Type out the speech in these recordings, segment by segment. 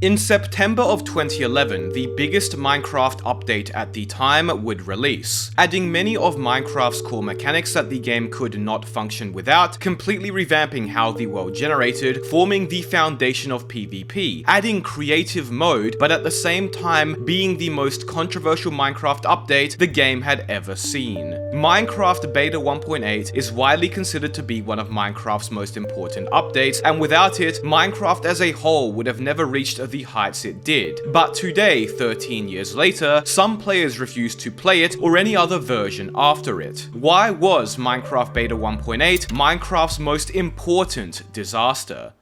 In September of 2011, the biggest Minecraft update at the time would release, adding many of Minecraft's core mechanics that the game could not function without, completely revamping how the world generated, forming the foundation of PvP, adding creative mode, but at the same time being the most controversial Minecraft update the game had ever seen. Minecraft Beta 1.8 is widely considered to be one of Minecraft's most important updates, and without it, Minecraft as a whole would have never reached the heights it did. But today, 13 years later, some players refuse to play it or any other version after it. Why was Minecraft Beta 1.8 Minecraft's most important disaster?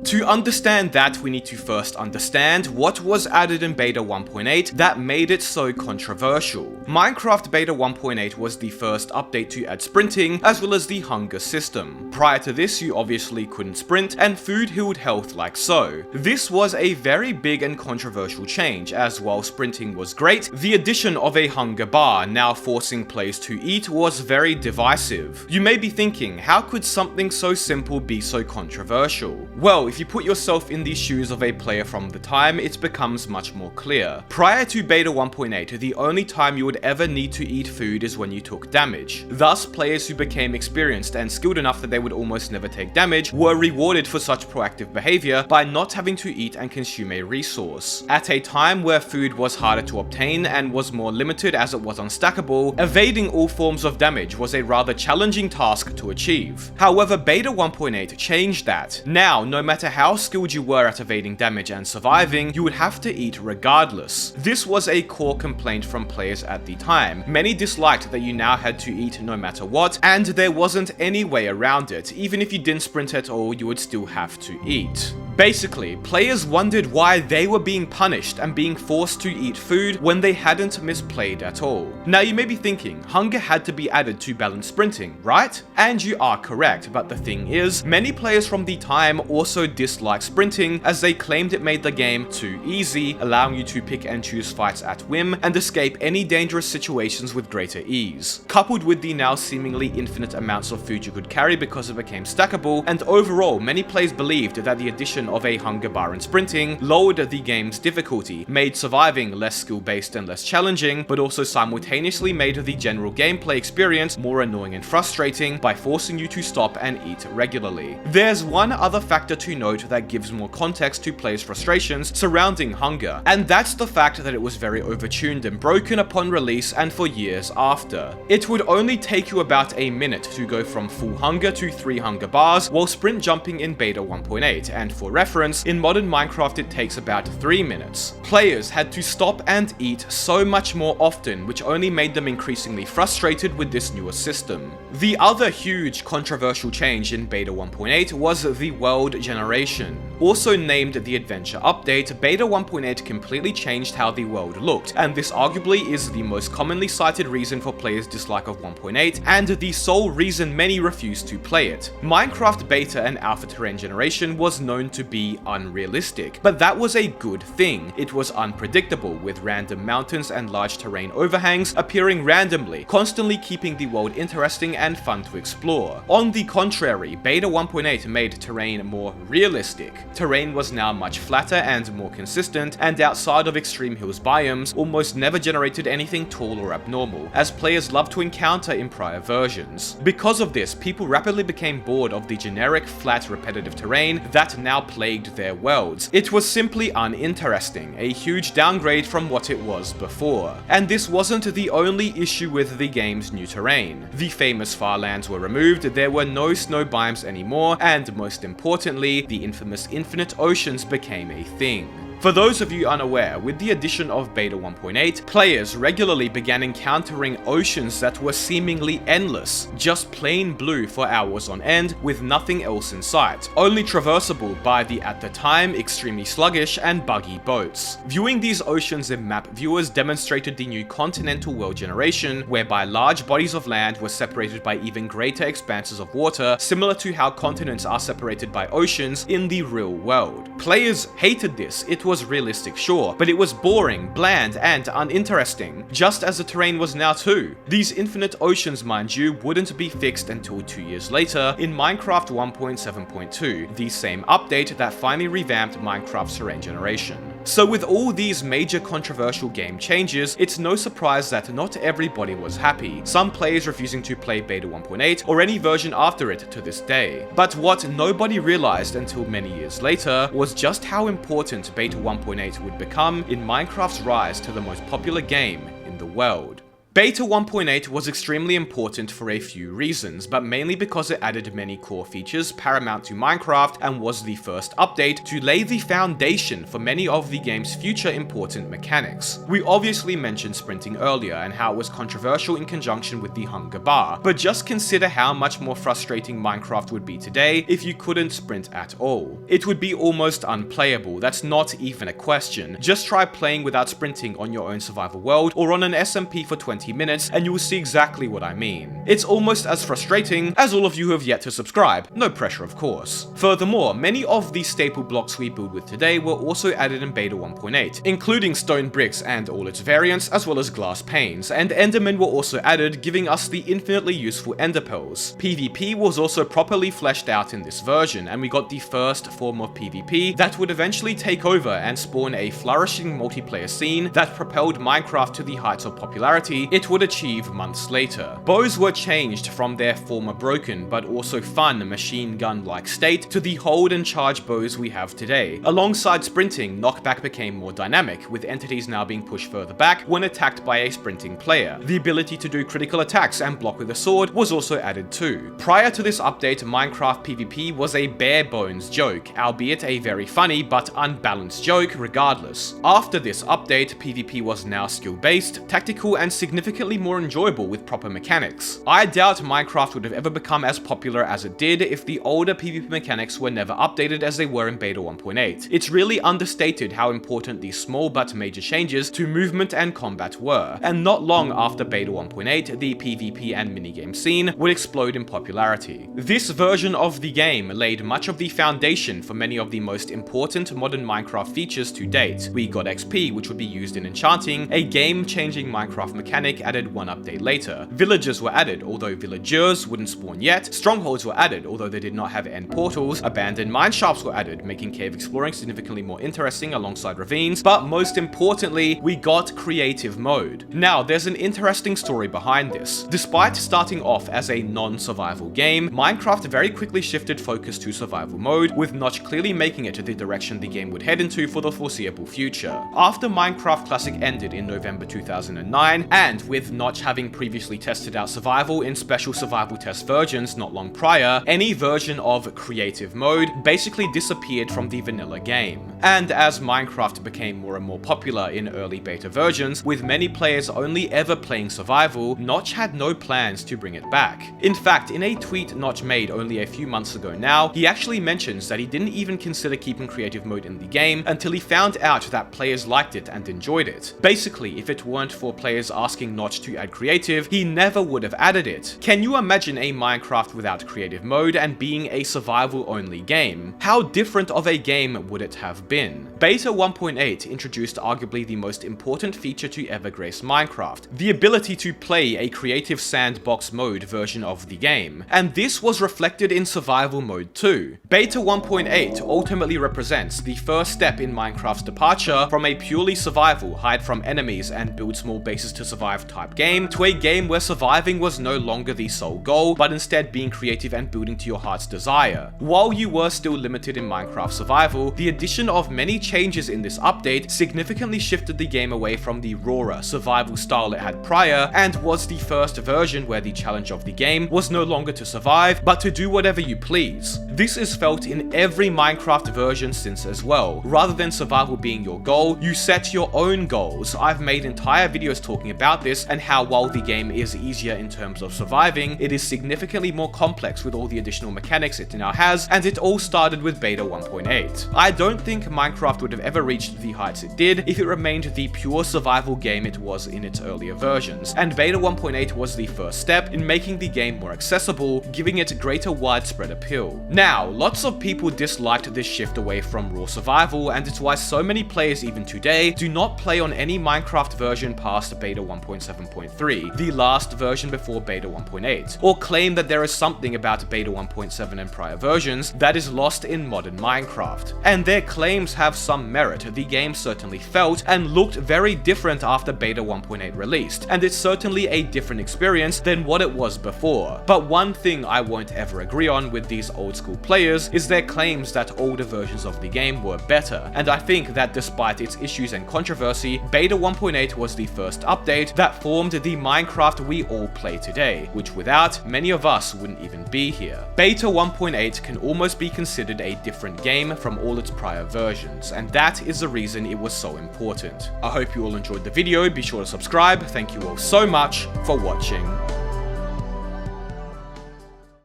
To understand that, we need to first understand what was added in Beta 1.8 that made it so controversial. Minecraft Beta 1.8 was the first update to add sprinting, as well as the hunger system. Prior to this, you obviously couldn't sprint, and food healed health like so. This was a very big and controversial change, as while sprinting was great, the addition of a hunger bar, now forcing players to eat, was very divisive. You may be thinking, how could something so simple be so controversial? Well, if you put yourself in the shoes of a player from the time, it becomes much more clear. Prior to Beta 1.8, the only time you would ever need to eat food is when you took damage. Thus, players who became experienced and skilled enough that they would almost never take damage were rewarded for such proactive behavior by not having to eat and consume a resource. At a time where food was harder to obtain and was more limited as it was unstackable, evading all forms of damage was a rather challenging task to achieve. However, Beta 1.8 changed that. Now, no matter how skilled you were at evading damage and surviving, you would have to eat regardless. This was a core complaint from players at the time. Many disliked that you now had to eat no matter what, and there wasn't any way around it. Even if you didn't sprint at all, you would still have to eat. Basically, players wondered why they were being punished and being forced to eat food when they hadn't misplayed at all. Now you may be thinking, hunger had to be added to balance sprinting, right? And you are correct, but the thing is, many players from the time also disliked sprinting, as they claimed it made the game too easy, allowing you to pick and choose fights at whim and escape any dangerous situations with greater ease. Coupled with the now seemingly infinite amounts of food you could carry because it became stackable, and overall, many players believed that the addition of a hunger bar and sprinting lowered the game's difficulty, made surviving less skill-based and less challenging, but also simultaneously made the general gameplay experience more annoying and frustrating by forcing you to stop and eat regularly. There's one other factor to note that gives more context to players' frustrations surrounding hunger, and that's the fact that it was very overtuned and broken upon release and for years after. It would only take you about a minute to go from full hunger to 3 hunger bars, while sprint jumping in Beta 1.8, and for reference, in modern Minecraft it takes about 3 minutes. Players had to stop and eat so much more often, which only made them increasingly frustrated with this newer system. The other huge controversial change in Beta 1.8 was the world generation. Also named the Adventure Update, Beta 1.8 completely changed how the world looked, and this arguably is the most commonly cited reason for players' dislike of 1.8, and the sole reason many refuse to play it. Minecraft Beta and Alpha Terrain generation was known to be unrealistic, but that was a good thing. It was unpredictable, with random mountains and large terrain overhangs appearing randomly, constantly keeping the world interesting and fun to explore. On the contrary, Beta 1.8 made terrain more realistic. Terrain was now much flatter and more consistent, and outside of extreme hills biomes, almost never generated anything tall or abnormal, as players loved to encounter in prior versions. Because of this, people rapidly became bored of the generic, flat, repetitive terrain that now plagued their worlds. It was simply uninteresting, a huge downgrade from what it was before. And this wasn't the only issue with the game's new terrain. The famous farlands were removed, there were no snow biomes anymore, and most importantly, the infamous infinite oceans became a thing. For those of you unaware, with the addition of Beta 1.8, players regularly began encountering oceans that were seemingly endless, just plain blue for hours on end, with nothing else in sight, only traversable by the, at the time, extremely sluggish and buggy boats. Viewing these oceans in map viewers demonstrated the new continental world generation, whereby large bodies of land were separated by even greater expanses of water, similar to how continents are separated by oceans in the real world. Players hated this. It was realistic, sure, but it was boring, bland, and uninteresting, just as the terrain was now too. These infinite oceans, mind you, wouldn't be fixed until 2 years later in Minecraft 1.7.2, the same update that finally revamped Minecraft's terrain generation. So with all these major controversial game changes, it's no surprise that not everybody was happy, some players refusing to play Beta 1.8 or any version after it to this day. But what nobody realized until many years later was just how important Beta 1.8 would become in Minecraft's rise to the most popular game in the world. Beta 1.8 was extremely important for a few reasons, but mainly because it added many core features paramount to Minecraft and was the first update to lay the foundation for many of the game's future important mechanics. We obviously mentioned sprinting earlier and how it was controversial in conjunction with the hunger bar, but just consider how much more frustrating Minecraft would be today if you couldn't sprint at all. It would be almost unplayable, that's not even a question. Just try playing without sprinting on your own survival world or on an SMP for 20 minutes and you will see exactly what I mean. It's almost as frustrating as all of you who have yet to subscribe, no pressure of course. Furthermore, many of the staple blocks we build with today were also added in Beta 1.8, including stone bricks and all its variants, as well as glass panes, and endermen were also added, giving us the infinitely useful ender pearls. PvP was also properly fleshed out in this version, and we got the first form of PvP that would eventually take over and spawn a flourishing multiplayer scene that propelled Minecraft to the heights of popularity it would achieve months later. Bows were changed from their former broken but also fun machine gun-like state to the hold and charge bows we have today. Alongside sprinting, knockback became more dynamic, with entities now being pushed further back when attacked by a sprinting player. The ability to do critical attacks and block with a sword was also added too. Prior to this update, Minecraft PvP was a bare bones joke, albeit a very funny but unbalanced joke regardless. After this update, PvP was now skill-based, tactical, and significantly more enjoyable with proper mechanics. I doubt Minecraft would have ever become as popular as it did if the older PvP mechanics were never updated as they were in Beta 1.8. It's really understated how important these small but major changes to movement and combat were, and not long after Beta 1.8, the PvP and minigame scene would explode in popularity. This version of the game laid much of the foundation for many of the most important modern Minecraft features to date. We got XP, which would be used in enchanting, a game-changing Minecraft mechanic added one update later. Villagers were added, although villagers wouldn't spawn yet. Strongholds were added, although they did not have end portals. Abandoned mineshafts were added, making cave exploring significantly more interesting alongside ravines. But most importantly, we got creative mode. Now, there's an interesting story behind this. Despite starting off as a non-survival game, Minecraft very quickly shifted focus to survival mode, with Notch clearly making it the direction the game would head into for the foreseeable future. After Minecraft Classic ended in November 2009, and with Notch having previously tested out survival in special survival test versions not long prior, any version of creative mode basically disappeared from the vanilla game. And as Minecraft became more and more popular in early beta versions, with many players only ever playing survival, Notch had no plans to bring it back. In fact, in a tweet Notch made only a few months ago now, he actually mentions that he didn't even consider keeping creative mode in the game until he found out that players liked it and enjoyed it. Basically, if it weren't for players asking Notch to add creative, he never would have added it. Can you imagine a Minecraft without creative mode and being a survival only game? How different of a game would it have been? Beta 1.8 introduced arguably the most important feature to ever grace Minecraft, the ability to play a creative sandbox mode version of the game, and this was reflected in survival mode too. Beta 1.8 ultimately represents the first step in Minecraft's departure from a purely survival, hide from enemies and build small bases to survive type game to a game where surviving was no longer the sole goal, but instead being creative and building to your heart's desire. While you were still limited in Minecraft survival, the addition of many changes in this update significantly shifted the game away from the rawer survival style it had prior, and was the first version where the challenge of the game was no longer to survive, but to do whatever you please. This is felt in every Minecraft version since as well. Rather than survival being your goal, you set your own goals. I've made entire videos talking about this and how while the game is easier in terms of surviving, it is significantly more complex with all the additional mechanics it now has, and it all started with beta 1.8. I don't think Minecraft would have ever reached the heights it did if it remained the pure survival game it was in its earlier versions, and beta 1.8 was the first step in making the game more accessible, giving it greater widespread appeal. Now, lots of people disliked this shift away from raw survival, and it's why so many players even today do not play on any Minecraft version past beta 1.7.3, the last version before beta 1.8, or claim that there is something about beta 1.7 and prior versions that is lost in modern Minecraft. And their claims have some merit. The game certainly felt and looked very different after beta 1.8 released, and it's certainly a different experience than what it was before. But one thing I won't ever agree on with these old school players is their claims that older versions of the game were better, and I think that despite its issues and controversy, beta 1.8 was the first update that formed the Minecraft we all play today, which without, many of us wouldn't even be here. Beta 1.8 can almost be considered a different game from all its prior versions, and that is the reason it was so important. I hope you all enjoyed the video, be sure to subscribe, thank you all so much for watching.